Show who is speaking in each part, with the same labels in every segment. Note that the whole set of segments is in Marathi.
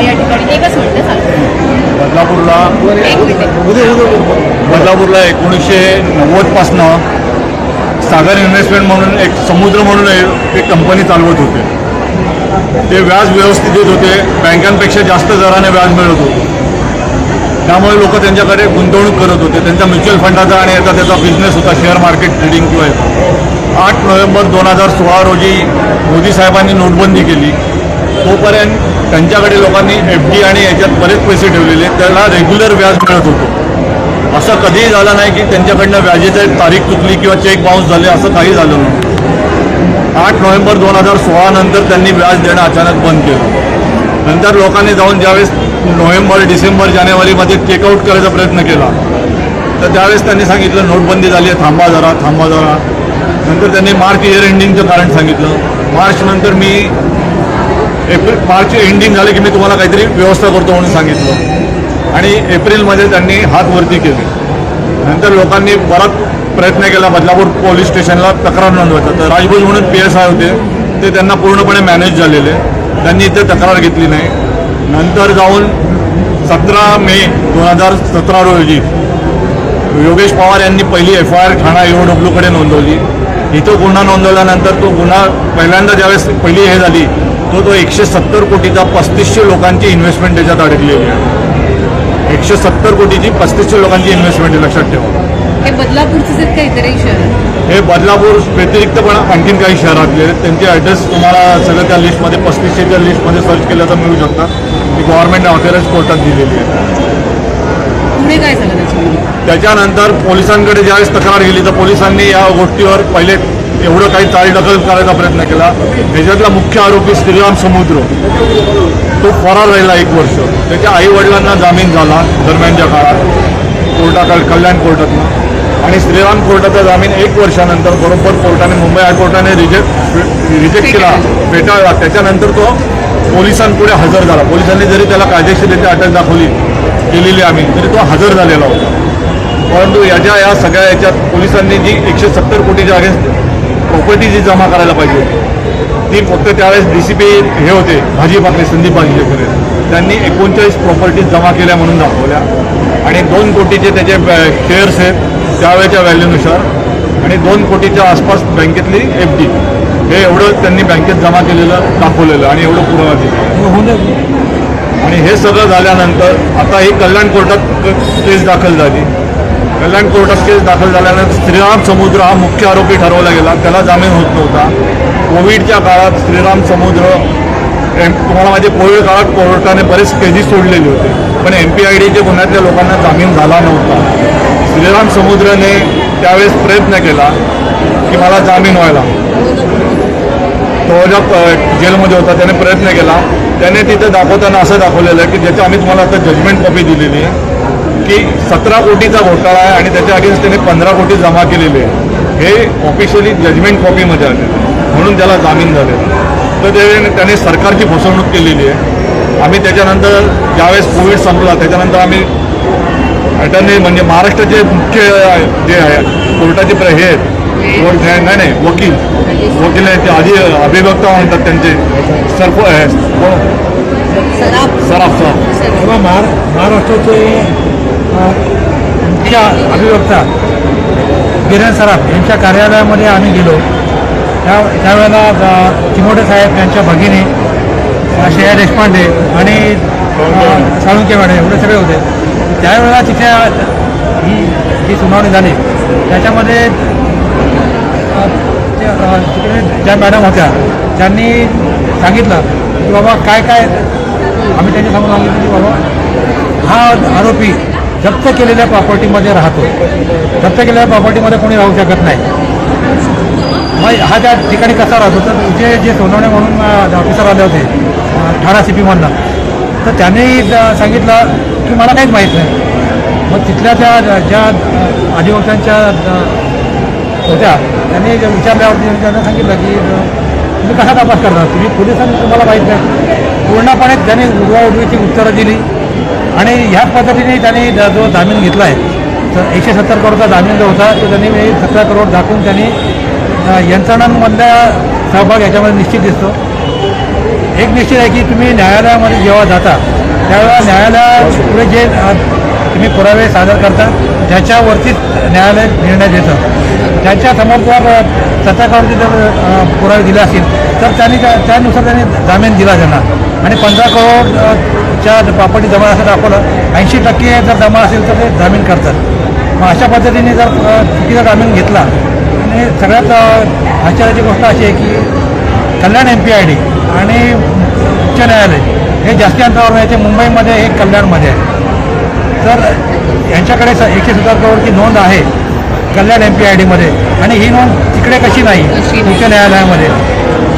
Speaker 1: या ठिकाणी एकच मिनिट सांगतो.
Speaker 2: बदलापूरला 1990 पासनं सागर इन्व्हेस्टमेंट म्हणून एक समुद्र म्हणून एक कंपनी चालवत होते. ते व्याज व्यवस्थित देत होते, बँकांपेक्षा जास्त दराने व्याज मिळत होते. त्यामुळे लोक त्यांच्याकडे गुंतवणूक करत होते. त्यांचा म्युच्युअल फंडाचा आणि याचा त्याचा बिझनेस होता, शेअर मार्केट ट्रेडिंग किंवा 8 नोव्हेंबर 2016 रोजी मोदी साहेबांनी नोटबंदी केली. तोपर्यंत त्यांच्याकडे लोकांनी FD आणि याच्यात बरेच पैसे ठेवलेले, त्याला रेग्युलर व्याज मिळत होतं. असं कधीही झालं नाही की त्यांच्याकडनं व्याजाची तारीख चुकली किंवा चेक बाउन्स झाले, असं काही झालं नाही. 8 नोव्हेंबर 2016 नंतर त्यांनी व्याज देणं अचानक बंद केलं. नंतर लोकांनी जाऊन ज्यावेळेस नोव्हेंबर, डिसेंबर, जानेवारीमध्ये चेकआउट करायचा प्रयत्न केला तर त्यावेळेस त्यांनी सांगितलं नोटबंदी झाली आहे, थांबा जरा. नंतर त्यांनी मार्च इयर एंडिंगचं कारण सांगितलं. मार्च नंतर मार्च एंडिंग झालं की मी तुम्हाला काहीतरी व्यवस्था करतो म्हणून सांगितलं आणि एप्रिलमध्ये त्यांनी हात वरती केले. नंतर लोकांनी बराच प्रयत्न केला बदलापूर पोलीस स्टेशनला तक्रार नोंदवायचा. तर राजभोज म्हणून PSI होते, ते त्यांना पूर्णपणे मॅनेज झालेले, त्यांनी इथे तक्रार घेतली नाही. नंतर जाऊन 17 मे 2017 रोजी योगेश पवार यांनी पहिली FIR ठाणा EOWकडे नोंदवली. इथं गुन्हा नोंदवल्यानंतर तो गुन्हा पहिल्यांदा ज्यावेळेस पहिली हे झाली तो 170 कोटीचा 3500 लोकांची इन्व्हेस्टमेंट त्याच्यात अडकलेली आहे. 170 कोटीची 3500 लोकांची इन्व्हेस्टमेंट लक्षात ठेवा.
Speaker 1: हे बदलापूरचेच आहेत का इतरही शहर?
Speaker 2: हे बदलापूर व्यतिरिक्त पण आणखीन काही शहरातले आहेत. त्यांचे ॲड्रेस तुम्हाला सगळं त्या लिस्टमध्ये 3500च्या लिस्टमध्ये सर्च केलं तर मिळू शकतात. ती गव्हर्नमेंट अफेअर्स कोर्टात दिलेली आहे.
Speaker 1: पुढे काय झालं त्याच्यामध्ये?
Speaker 2: त्याच्यानंतर पोलिसांकडे ज्यावेळेस तक्रार गेली तर पोलिसांनी या गोष्टीवर पहिले एवढं काही चालढकल करायचा प्रयत्न केला. त्याच्यातला मुख्य आरोपी श्रीराम समुद्र तो फरार राहिला 1 वर्ष. त्याच्या आईवडिलांना जामीन झाला दरम्यानच्या काळात कल्याण कोर्टातनं आणि श्रीराम कोर्टाचा जामीन 1 वर्षानंतर बरोबर कोर्टाने मुंबई हायकोर्टाने रिजेक्ट केला, फेटाळला. त्याच्यानंतर तो पोलिसांपुढे हजर झाला. पोलिसांनी जरी त्याला कायदेशीररित्या अटक केलेली आम्ही तरी तो हजर झालेला होता. परंतु या सगळ्या याच्यात पोलिसांनी जी 170 कोटीच्या अगेन्स्ट प्रॉपर्टी जी जमा करायला पाहिजे ती फक्त त्यावेळेस DCP हे होते भाजीपाकरे संदीप भाजीपाकरे, त्यांनी 39 प्रॉपर्टीज जमा केल्या म्हणून दाखवल्या आणि 2 कोटीचे त्याचे शेअर्स आहेत त्यावेळेच्या व्हॅल्यूनुसार आणि 2 कोटीच्या आसपास बँकेतली FD हे एवढं त्यांनी बँकेत जमा केलेलं दाखवलेलं आणि एवढं पुरावा दिला. आणि हे सगळं झाल्यानंतर आता ही कल्याण कोर्टात केस दाखल झाली. कल्याण कोर्टात केस दाखल झाल्यानंतर श्रीराम समुद्र हा मुख्य आरोपी ठरवला गेला. त्याला जामीन होत नव्हता. कोविडच्या काळात श्रीराम समुद्र तुम्हाला माझे कोविड काळात कोर्टाने बरेच केसेस सोडलेले होते पण MPIDच्या गुन्ह्यातल्या लोकांना जामीन झाला नव्हता. श्रीराम समुद्रने त्यावेळेस प्रयत्न केला की मला जामीन व्हायला. तो जेलमध्ये होता त्याने प्रयत्न केला. त्याने तिथं दाखवताना असं दाखवलेलं आहे की ज्याचं आम्ही तुम्हाला आता जजमेंट कॉपी दिलेली आहे की 17 कोटीचा घोटाळा आहे आणि त्याच्या अगेन्स्ट त्याने 15 कोटी जमा केलेले आहे. हे ऑफिशियली जजमेंट कॉपीमध्ये आले म्हणून त्याला जामीन झाले. तर त्याने सरकारची फसवणूक केलेली आहे. आम्ही त्याच्यानंतर ज्यावेळेस कोविड संपला त्याच्यानंतर आम्ही अटर्नी म्हणजे महाराष्ट्राचे मुख्य जे आहे कोर्टाचे हे आहेत नाही वकील आहेत ते आधी अभिवक्ता म्हणतात त्यांचे सराफ
Speaker 3: महाराष्ट्राचे मुख्य अभिवक्ता गिरण सराफ यांच्या कार्यालयामध्ये आम्ही गेलो. त्यावेळेला चिमोटे साहेब यांच्या भगिनी श्रेया देशपांडे आणि साळुंके मॅडम एवढे सगळे होते. त्यावेळेला तिथे ही जी सुनावणी झाली त्याच्यामध्ये तिकडे ज्या मॅडम होत्या त्यांनी सांगितलं की बाबा काय आम्ही त्यांच्यासमोर सांगितलं की बाबा हा आरोपी जप्त केलेल्या प्रॉपर्टीमध्ये राहतो. जप्त केलेल्या प्रॉपर्टीमध्ये कोणी राहू शकत नाही. मग हा त्या ठिकाणी कसा राहतो तर जे सोनवणे म्हणून ऑफिसर आले होते ठाणा CP मधनं तर त्यांनी सांगितलं की मला काहीच माहीत नाही. मग तिथल्या ज्या अधिवक्त्यांच्या होत्या त्यांनी विचारल्यावरती त्यांना सांगितलं की तुम्ही कसा तपास करणार, तुम्ही पोलिसांनी तुम्हाला माहीत नाही. पूर्णपणे त्यांनी उडवाउडवीची उत्तरं दिली आणि ह्याच पद्धतीने त्यांनी जो जामीन घेतला आहे तर 170 करोडचा जामीन जो होता तो त्यांनी 17 करोड दाखवून त्यांनी यंत्रणांमधला सहभाग याच्यामध्ये निश्चित दिसतो. एक निश्चित आहे की तुम्ही न्यायालयामध्ये जेव्हा जाता त्यावेळेला न्यायालयापुढे जे तुम्ही पुरावे सादर करता त्याच्यावरतीच न्यायालय निर्णय देतं. त्यांच्यासमोर जर तथ्याकावरती जर पुरावे दिले असतील तर त्यानुसार त्यांनी जामीन दिला जाणार आणि 15 करोडच्या प्रॉपर्टी जमा असं दाखवलं 80% जर जमा असेल तर ते जामीन करतात. मग अशा पद्धतीने जर चुकीचा जामीन घेतला आणि सगळ्यात आश्चर्याची गोष्ट अशी आहे की कल्याण MPID आणि उच्च न्यायालय हे जास्ती अंतरावर नाही, ते मुंबईमध्ये हे कल्याणमध्ये आहे. तर यांच्याकडे 117 करोडची नोंद आहे कल्याण MPIDमध्ये आणि ही नोंद तिकडे कशी नाही उच्च न्यायालयामध्ये.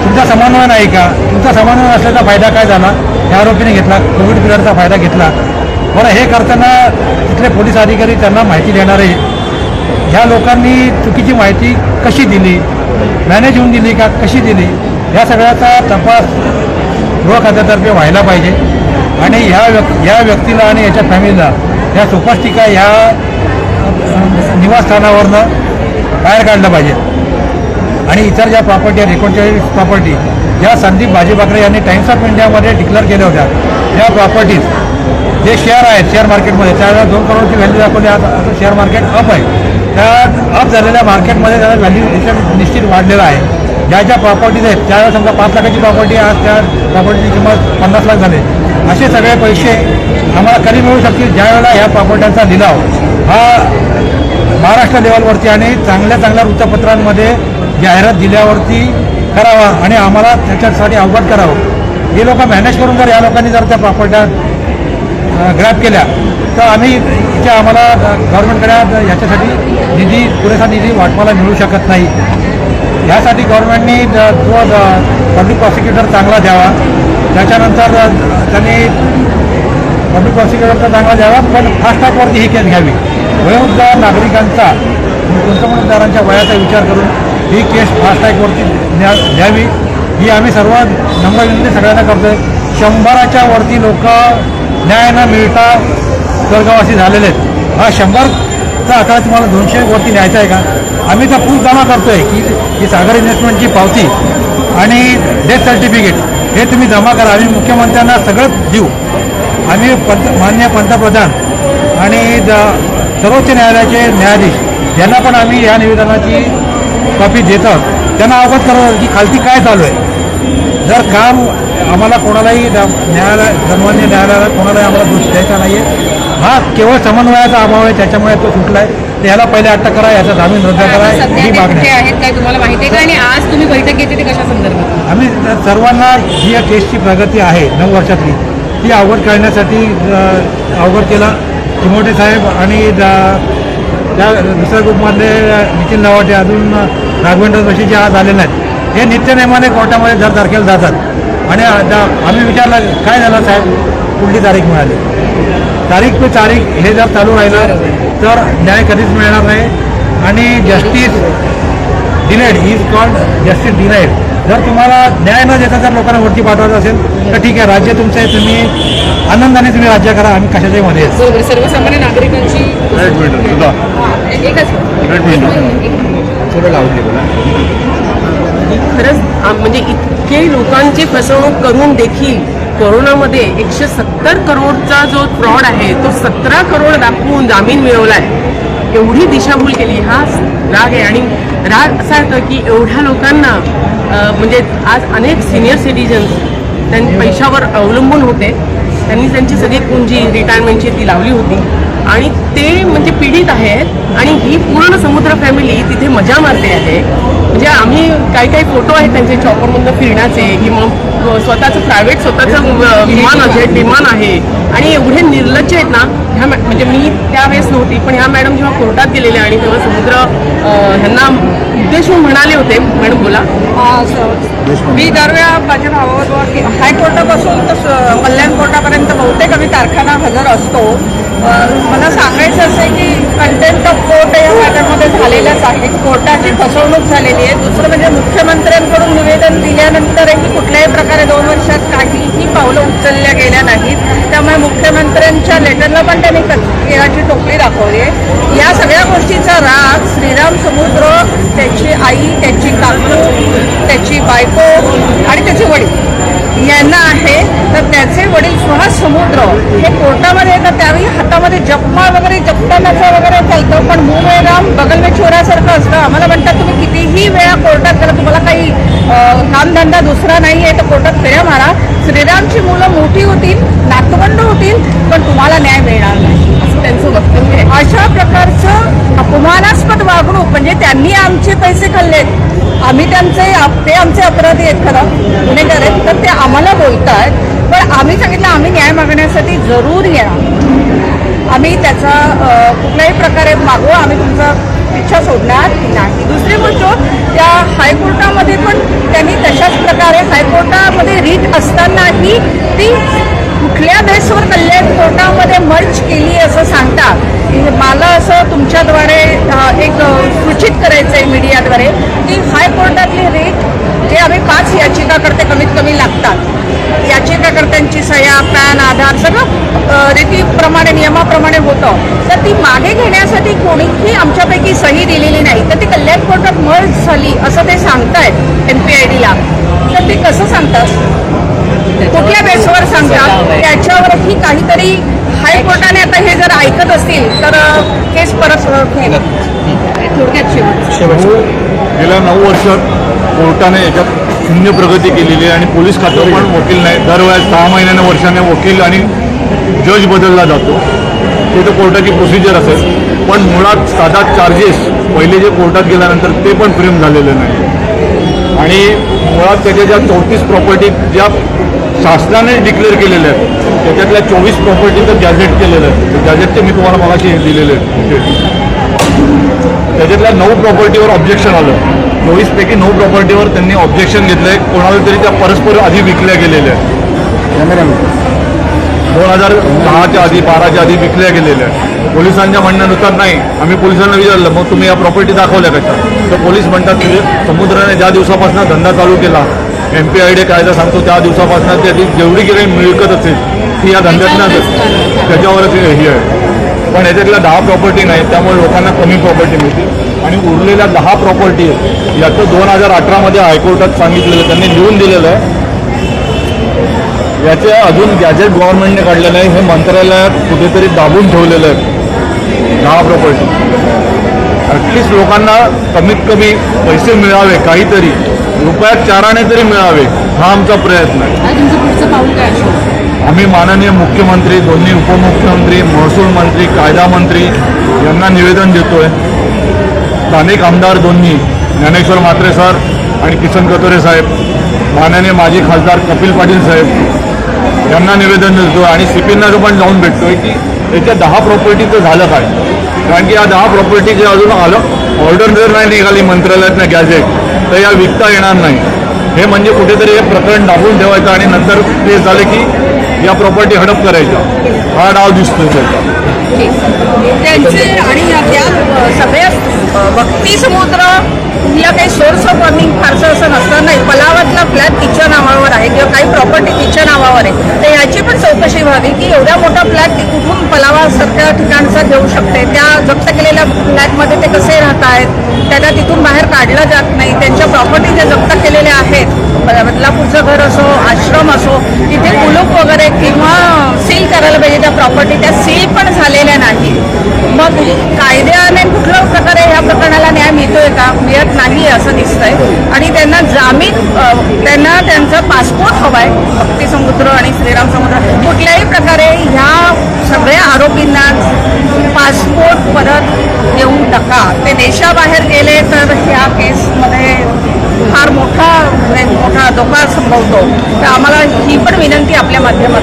Speaker 3: तुमचा समन्वय नाही का? तुमचा समन्वय असल्याचा फायदा काय झाला? या आरोपीने घेतला, कोविड पिरियडचा फायदा घेतला. बरं, हे करताना तिथले पोलीस अधिकारी त्यांना माहिती देणारे ह्या लोकांनी चुकीची माहिती कशी दिली, मॅनेज होऊन दिली का कशी दिली, या सगळ्याचा तपास गृह खात्यातर्फे व्हायला पाहिजे आणि ह्या व्यक्तीला आणि याच्या फॅमिलीला ह्या सोपास्टिका ह्या निवासस्थानावरनं बाहेर काढलं पाहिजे. आणि इतर ज्या प्रॉपर्टी आहेत 39 प्रॉपर्टी ज्या संदीप भाजीपाकरे यांनी टाइम्स ऑफ इंडियामध्ये डिक्लेअर केल्या होत्या, त्या प्रॉपर्टीज जे शेअर आहेत शेअर मार्केटमध्ये त्यावेळेला 2 करोडची व्हॅल्यू दाखवली. आता शेअर मार्केट अप आहे, त्या अप झालेल्या मार्केटमध्ये त्याचा व्हॅल्यू निश्चित वाढलेला आहे. ज्या ज्या प्रॉपर्टीज आहेत त्यावेळेला समजा 5 लाखाची प्रॉपर्टी आज त्या प्रॉपर्टीची किंमत 50 लाख झाले. असे सगळे पैसे आम्हाला कधी मिळू शकतील ज्यावेळेला ह्या प्रॉपर्ट्यांचा लिलाव हा महाराष्ट्र लेवलवरती आणि चांगल्या वृत्तपत्रांमध्ये जाहिरात दिल्यावरती करावा आणि आम्हाला त्याच्यासाठी अवगत करावं. हे लोक मॅनेज करून जर या लोकांनी जर त्या प्रॉपर्ट्या ग्रॅब केल्या तर आम्हाला गव्हर्नमेंटकडे याच्यासाठी पुरेसा निधी वाटपाला मिळू शकत नाही. ह्यासाठी गव्हर्नमेंटनी जो पब्लिक प्रॉसिक्युटर चांगला द्यावा, त्याच्यानंतर त्यांनी पब्लिक प्रॉसिक्युटरचा चांगला द्यावा, पण फास्ट ट्रॅकवरती ही केस घ्यावी. वयोवृद्ध नागरिकांचा गुंतवणूकदारांच्या वयाचा विचार करून ही केस फास्ट ट्रॅकवरती द्यावी ही आम्ही सर्व नम्र विनंती सगळ्यांना करतोय. 100च्या वरती लोक न्याय न मिळता स्वर्गवासी झालेले आहेत. हा 100चा आकडा तुम्हाला 200 वरती न्यायचा आहे का? आम्ही तर प्रूफ जमा करतोय की सागर इन्व्हेस्टमेंटची पावती आणि डेथ सर्टिफिकेट हे तुम्ही जमा करा. आम्ही मुख्यमंत्र्यांना सगळं देऊ. आम्ही माननीय पंतप्रधान आणि सर्वोच्च न्यायालयाचे न्यायाधीश यांना पण आम्ही या निवेदनाची कॉपी देतो. त्यांना अवगत करतो की खालती काय चालू आहे. जर काम आम्हाला कोणालाही सन्मान्य न्यायालयाला कोणालाही आम्हाला दोष द्यायचा नाही आहे. हा केवळ समन्वयाचा अभाव आहे, त्याच्यामुळे तो सुटला आहे. तर ह्याला पहिले अटक करा, याचा जामीन रद्द करा ही मागणी
Speaker 1: आहेत काय तुम्हाला माहिती आहे का? आणि आज तुम्ही बैठक घेतली ते कशा संदर्भात?
Speaker 3: आम्ही सर्वांना जी या केसची प्रगती आहे 9 वर्षातली ती अवगत करण्यासाठी अवगत केला. चिमोटे साहेब आणि त्या दुसऱ्या ग्रुपमधले नितीन लवाटे अजून राघवेंद्र जोशी जे आज आलेले आहेत हे नित्यनेमाने कोर्टामध्ये दर तारखेला जातात आणि आम्ही विचारलं काय झालं साहेब, कुठली तारीख मिळाली. तारीख पे तारीख हे जर चालू राहिलं तर न्याय कधीच मिळणार नाही आणि justice denied is called justice denied. जर तुम्हाला न्याय न देता जर लोकांना वरती पाठवायचं असेल तर ठीक आहे, राज्य तुमचं आहे, तुम्ही आनंदाने तुम्ही राज्य करा, आम्ही कशाच्याही मध्ये आहे.
Speaker 1: बरोबर. सर्वसामान्य नागरिकांची
Speaker 4: खरंच म्हणजे इतके लोकांची फसवणूक करून देखील कोरोनामध्ये 170 करोडचा जो फ्रॉड आहे तो 17 करोड दाखवून जामीन मिळवलाय. एवढी दिशाभूल केली, हा राग आहे. आणि राग असा येतो की एवढ्या लोकांना म्हणजे आज अनेक सिनियर सिटीजन्स त्यांनी पैशावर अवलंबून होते. त्यांनी त्यांची सगळी पुंजी रिटायरमेंटची ती लावली होती आणि ते म्हणजे पीडित आहेत आणि ही पूर्ण समुद्र फॅमिली तिथे मजा मारते आहे. म्हणजे आम्ही काही फोटो आहेत त्यांचे चॉपरमधून फिरण्याचे किंवा स्वतःचं प्रायव्हेट स्वतःचं विमान आहे आणि एवढे निर्लज्ज आहेत ना. ह्या म्हणजे मी त्यावेळेस नव्हती पण ह्या मॅडम जेव्हा कोर्टात गेलेल्या आणि तेव्हा समुद्र ह्यांना उद्देशून म्हणाले होते, मॅडम बोला.
Speaker 5: मी दरवेळा माझ्या भावाबरोबर हायकोर्टापासून तर कल्याण कोर्टापर्यंत बहुतेक आम्ही तारखांना हजर असतो. मला सांगायचं असं आहे की कंटेम्प्ट ऑफ कोर्ट या मॅटरमध्ये झालेलंच आहे. कोर्टाची फसवणूक झालेली आहे. दुसरं म्हणजे मुख्यमंत्र्यांकडून निवेदन दिल्यानंतरही कुठल्याही प्रकारे 2 वर्षात काहीही पावलं उचलल्या गेल्या नाहीत. त्यामुळे मुख्यमंत्र्यांच्या लेटरला पण त्यांनी केळाची टोपली दाखवली आहे. या सगळ्या गोष्टीचा राग श्रीराम समुद्र, त्याची आई, त्याची काकू, त्याची बायको आणि त्याचे वडील यांना आहे, तर त्याचे वडील स्वतः समुद्र हे कोर्टामध्ये येतात त्यावेळी हातामध्ये जपमा वगैरे जपतानाचं वगैरे चालतं, पण मुंह में राम बगल में चोरासारखं असतं. आम्हाला म्हणतात तुम्ही कितीही वेळा कोर्टात गेला, तुम्हाला काही कामधंदा दुसरा नाही आहे तर कोर्टात फेऱ्या मारा. श्रीरामची मुलं मोठी होतील, नातवंड होतील, पण तुम्हाला न्याय मिळणार नाही असं त्यांचं वक्तव्य आहे. अशा प्रकारचं अपमानास्पद वागणूक, म्हणजे त्यांनी आमचे पैसे खाल्लेत, आम्ही ते आमचे अपराधी आहेत खरं, गुन्हेगार आहेत, तर ते आम्हाला बोलतात. पण आम्ही सांगितलं आम्ही न्याय मागण्यासाठी जरूर येणार, आम्ही त्याचा कुठल्याही प्रकारे मागू, आम्ही तुमचा इच्छा सोडणार नाही. दुसरी गोष्ट, त्या हायकोर्टामध्ये पण त्यांनी तशाच प्रकारे हायकोर्टामध्ये रीट असतानाही ती कुठल्या बेसवर कल्याण कोर्टामध्ये मर्ज केली असं सांगतात. मला असं तुमच्याद्वारे एक सूचित करायचं आहे मीडियाद्वारे की हायकोर्टातली रीट जे आम्ही 5 याचिकाकर्ते कमीत कमी लागतात, याचिकाकर्त्यांची सह्या, पॅन, आधार सगळं रीतीप्रमाणे नियमाप्रमाणे होतं, तर ती मागे घेण्यासाठी कोणीही आमच्यापैकी सही दिलेली नाही, तर ती कल्याण कोर्टात मर्ज झाली असं ते सांगतायत MPIDला. तर ते कसं सांगतात, कुठल्या बेसवर सांगतात, त्याच्यावरही काहीतरी हायकोर्टाने आता हे जर ऐकत असतील तर केस परत घ्यायला. थोडक्यात शेवट
Speaker 2: गेल्या 9 वर्षात कोर्टाने याच्यात शून्य प्रगती केलेली आहे आणि पोलीस खात्यावर पण वकील नाही. दरवेळेस 6 महिन्याने वर्षाने वकील आणि जज बदलला जातो. ते तर कोर्टाची प्रोसिजर असेल, पण मुळात साधा चार्जेस पहिले जे कोर्टात गेल्यानंतर ते पण फ्रेम झालेले नाही. आणि मुळात त्याच्या ज्या 34 प्रॉपर्टी ज्या शासनाने डिक्लेअर केलेल्या आहेत त्याच्यातल्या 24 प्रॉपर्टीचं गॅझेट केलेलं आहे. गॅझेटचे मी तुम्हाला मगाशी दिलेले आहेत. त्याच्यातल्या 9 प्रॉपर्टीवर ऑब्जेक्शन आलं. 24 पैकी 9 प्रॉपर्टीवर त्यांनी ऑब्जेक्शन घेतलं आहे. कोणाला तरी त्या परस्पर आधी विकल्या गेलेल्या आहेत. 2010च्या आधी 12च्या आधी विकल्या गेलेल्या आहेत. पोलिसांच्या म्हणण्यानुसार नाही. आम्ही पोलिसांना विचारलं मग तुम्ही या प्रॉपर्टी दाखवल्या कशा, तर पोलीस म्हणतात तुझे समुद्राने ज्या दिवसापासून धंदा चालू केला, MPID कायदा सांगतो त्या दिवसापासून त्याची जेवढी काही मिळकत असेल ती या धंद्यातनं त्याच्यावरच हे आहे. पण याच्यातल्या 10 प्रॉपर्टी नाही, त्यामुळे लोकांना कमी प्रॉपर्टी मिळते आणि उरलेल्या 10 प्रॉपर्टी आहेत. याचं 2018मध्ये हायकोर्टात सांगितलेलं, त्यांनी लिहून दिलेलं आहे. याचे अजून गॅजेट गव्हर्नमेंटने काढलं नाही, हे मंत्रालयात कुठेतरी दाबून ठेवलेलं आहे 10 प्रॉपर्टी. ॲटलिस्ट लोकांना कमीत कमी पैसे मिळावे, काहीतरी रुपयात 4 आणे तरी मिळावे, हा आमचा प्रयत्न आहे.
Speaker 1: आणि तुमचं पुढचं पाऊल काय असेल?
Speaker 2: आम्ही माननीय मुख्यमंत्री, दोन्ही उपमुख्यमंत्री, महसूल मंत्री, कायदा मंत्री यांना निवेदन देतोय. स्थानिक आमदार दोन्ही ज्ञानेश्वर म्हात्रे सर आणि किसन कतोरे साहेब, माननीय माजी खासदार कपिल पाटील साहेब यांना निवेदन देतो आणि CPंना पण जाऊन भेटतोय की याच्या 10 प्रॉपर्टीचं झालं काय. कारण की या 10 प्रॉपर्टीचे अजून ऑर्डर जर नाही निघाली मंत्रालयातनं गॅजेट तर या विकता येणार नाही. हे म्हणजे कुठेतरी हे प्रकरण दाबून ठेवायचं आणि नंतर केस झाले की या प्रॉपर्टी हडप करायच्या, हा डाव दिसतोय त्याचा.
Speaker 5: त्यांचे आणि या सगळ्या भक्ती समुद्र या काही सोर्स ऑफ अर्निंग फारसं असं नसतं. नाही, पलावातला फ्लॅट तिच्या नावावर आहे किंवा काही प्रॉपर्टी तिच्या नावावर आहे, तर याची पण चौकशी व्हावी की एवढा मोठा फ्लॅट ती कुठून पलावासारख्या ठिकाणचा घेऊ शकते. त्या जप्त केलेल्या फ्लॅटमध्ये ते कसे राहत आहेत, त्यांना तिथून बाहेर काढलं जात नाही. त्यांच्या प्रॉपर्टी ज्या जप्त केलेल्या आहेत, बदलापूरचं घर असो, आश्रम असो, तिथे कुलूप वगैरे किंवा सील करायला पाहिजे त्या प्रॉपर्टी, त्या सील पण झालेल्या नाही. मग कायद्याने कुठल्या प्रकारे ह्या प्रकरणाला न्याय मिळतोय का, मिळत नाही असं दिसतंय. आणि त्यांना जामीन, त्यांना त्यांचा पासपोर्ट हवाय, भक्ती समुद्र आणि श्रीराम समुद्र. कुठल्याही प्रकारे ह्या सगळ्या आरोपींना पासपोर्ट परत देऊ नका. ते देशाबाहेर गेले तर ह्या केसमध्ये फार मोठा धोका संभवतो. तर आम्हाला ही पण विनंती आपल्या माध्यमातून